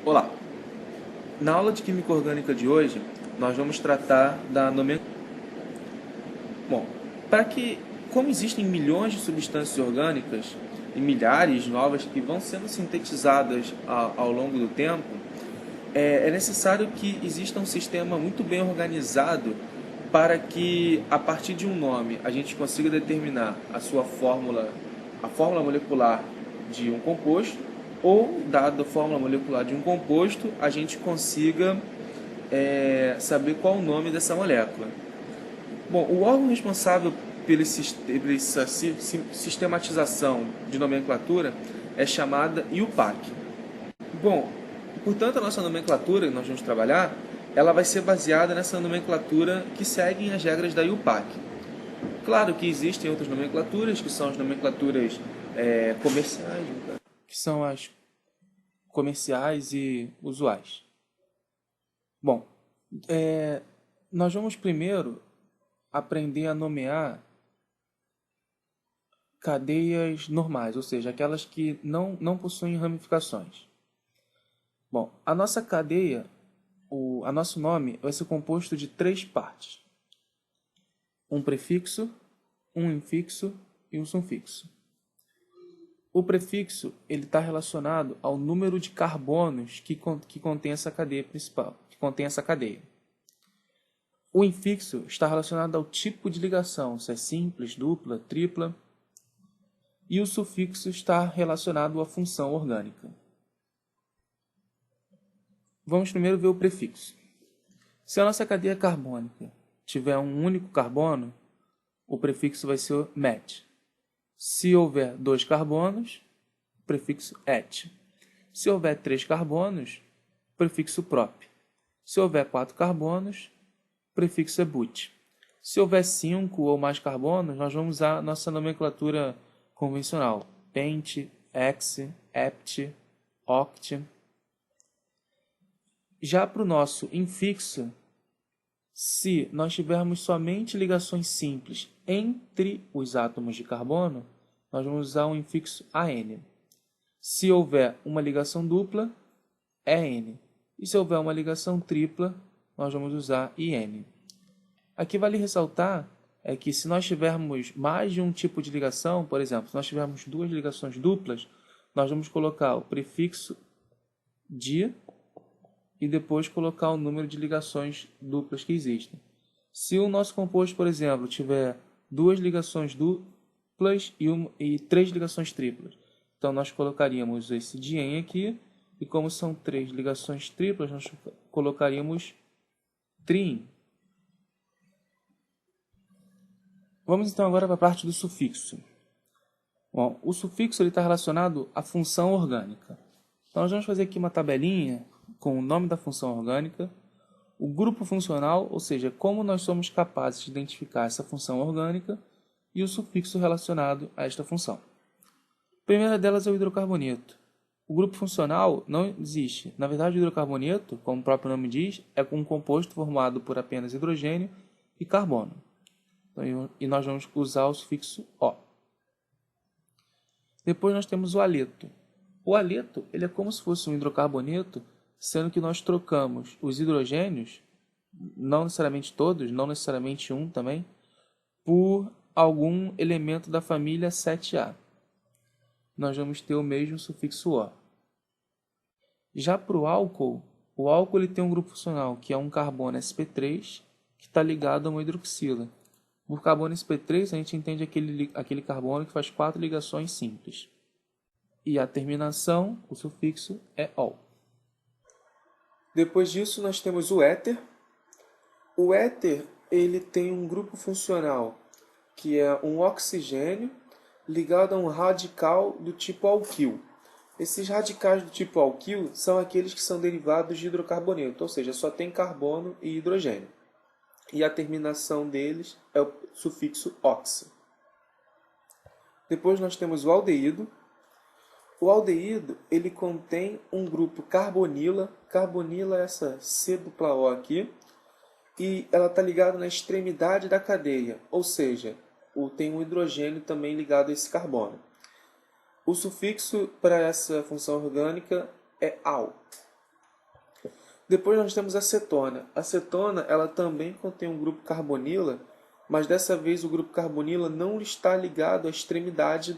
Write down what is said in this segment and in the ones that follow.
Olá! Na aula de Química Orgânica de hoje, nós vamos tratar da nomenclatura. Bom, como existem milhões de substâncias orgânicas e milhares novas que vão sendo sintetizadas ao longo do tempo, é necessário que exista um sistema muito bem organizado para que, a partir de um nome, a gente consiga determinar a fórmula molecular de um composto, ou, dada a fórmula molecular de um composto, a gente consiga saber qual o nome dessa molécula. Bom, o órgão responsável pela sistematização de nomenclatura é chamada IUPAC. Bom, portanto, a nossa nomenclatura que nós vamos trabalhar, ela vai ser baseada nessa nomenclatura que seguem as regras da IUPAC. Claro que existem outras nomenclaturas, que são as nomenclaturas comerciais, que são as comerciais e usuais. Bom, nós vamos primeiro aprender a nomear cadeias normais, ou seja, aquelas que não possuem ramificações. Bom, a nossa cadeia, a nosso nome vai ser composto de 3 partes. Um prefixo, um infixo e um sufixo. O prefixo ele está relacionado ao número de carbonos que contém essa cadeia principal, que contém essa cadeia. O infixo está relacionado ao tipo de ligação, se é simples, dupla, tripla. E o sufixo está relacionado à função orgânica. Vamos primeiro ver o prefixo. Se a nossa cadeia carbônica tiver um único carbono, o prefixo vai ser met. Se houver 2 carbonos, prefixo et. Se houver 3 carbonos, prefixo prop. Se houver 4 carbonos, prefixo é but. Se houver 5 ou mais carbonos, nós vamos usar a nossa nomenclatura convencional: pent, hex, hept, oct. Já para o nosso infixo, se nós tivermos somente ligações simples entre os átomos de carbono, nós vamos usar um infixo AN. Se houver uma ligação dupla, EN. E se houver uma ligação tripla, nós vamos usar IN. Aqui vale ressaltar que se nós tivermos mais de um tipo de ligação, por exemplo, se nós tivermos 2 ligações duplas, nós vamos colocar o prefixo di e depois colocar o número de ligações duplas que existem. Se o nosso composto, por exemplo, tiver 2 ligações duplas e 3 ligações triplas, então nós colocaríamos esse dien aqui, e como são 3 ligações triplas, nós colocaríamos trin. Vamos então agora para a parte do sufixo. Bom, o sufixo está relacionado à função orgânica. Então nós vamos fazer aqui uma tabelinha com o nome da função orgânica, o grupo funcional, ou seja, como nós somos capazes de identificar essa função orgânica, e o sufixo relacionado a esta função. A primeira delas é o hidrocarboneto. O grupo funcional não existe. Na verdade, o hidrocarboneto, como o próprio nome diz, é um composto formado por apenas hidrogênio e carbono. E nós vamos usar o sufixo O. Depois nós temos o haleto. O haleto ele é como se fosse um hidrocarboneto, sendo que nós trocamos os hidrogênios, não necessariamente todos, não necessariamente um também, por algum elemento da família 7A. Nós vamos ter o mesmo sufixo O. Já para o álcool ele tem um grupo funcional, que é um carbono sp3, que está ligado a uma hidroxila. Por carbono sp3, a gente entende aquele carbono que faz 4 ligações simples. E a terminação, o sufixo, é ol. Depois disso, nós temos o éter. O éter ele tem um grupo funcional, que é um oxigênio ligado a um radical do tipo alquil. Esses radicais do tipo alquil são aqueles que são derivados de hidrocarboneto, ou seja, só tem carbono e hidrogênio. E a terminação deles é o sufixo oxi. Depois nós temos o aldeído. O aldeído ele contém um grupo carbonila. Carbonila é essa C-O aqui. E ela está ligada na extremidade da cadeia, ou seja, tem um hidrogênio também ligado a esse carbono. O sufixo para essa função orgânica é al. Depois nós temos a cetona. A cetona ela também contém um grupo carbonila, mas dessa vez o grupo carbonila não está ligado à extremidade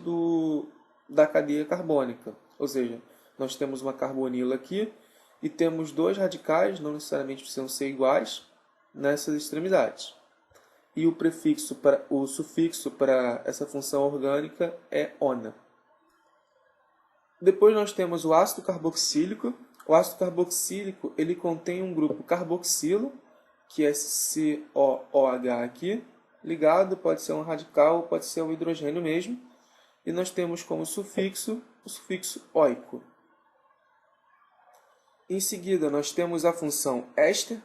da cadeia carbônica. Ou seja, nós temos uma carbonila aqui e temos dois radicais, não necessariamente precisam ser iguais, nessas extremidades. E o sufixo para essa função orgânica é ona. Depois nós temos o ácido carboxílico. O ácido carboxílico ele contém um grupo carboxilo, que é COOH aqui, ligado, pode ser um radical, pode ser um hidrogênio mesmo. E nós temos como sufixo o sufixo oico. Em seguida nós temos a função éster.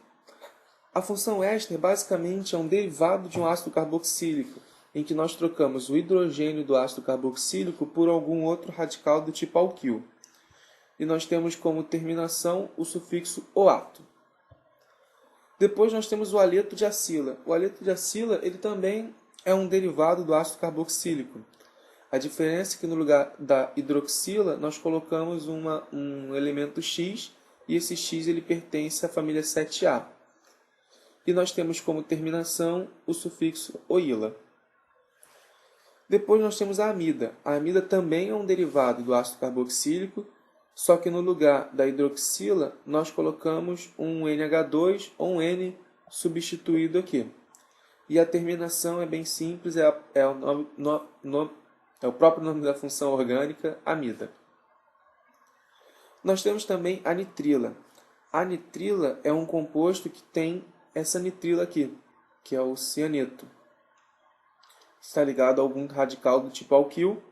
A função éster basicamente é um derivado de um ácido carboxílico, em que nós trocamos o hidrogênio do ácido carboxílico por algum outro radical do tipo alquil. E nós temos como terminação o sufixo oato. Depois nós temos o aleto de acila. O aleto de acila ele também é um derivado do ácido carboxílico. A diferença é que no lugar da hidroxila nós colocamos um elemento X e esse X ele pertence à família 7A. E nós temos como terminação o sufixo oila. Depois nós temos a amida. A amida também é um derivado do ácido carboxílico, só que no lugar da hidroxila nós colocamos um NH2 ou um N substituído aqui. E a terminação é bem simples, é o próprio nome da função orgânica, amida. Nós temos também a nitrila. A nitrila é um composto que tem essa nitrila aqui, que é o cianeto. Está ligado a algum radical do tipo alquil,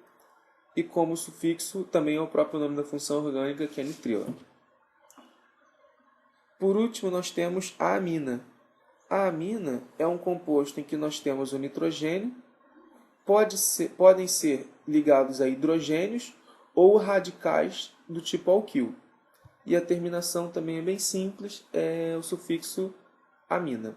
e como sufixo também é o próprio nome da função orgânica, que é nitrila. Por último, nós temos a amina. A amina é um composto em que nós temos o nitrogênio, podem ser ligados a hidrogênios ou radicais do tipo alquil. E a terminação também é bem simples, é o sufixo amina.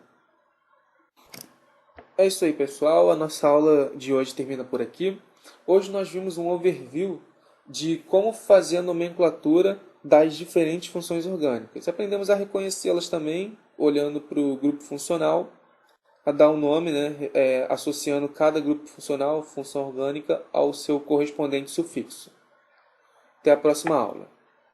É isso aí, pessoal. A nossa aula de hoje termina por aqui. Hoje nós vimos um overview de como fazer a nomenclatura das diferentes funções orgânicas. Aprendemos a reconhecê-las também, olhando para o grupo funcional, a dar um nome, associando cada grupo funcional, função orgânica, ao seu correspondente sufixo. Até a próxima aula.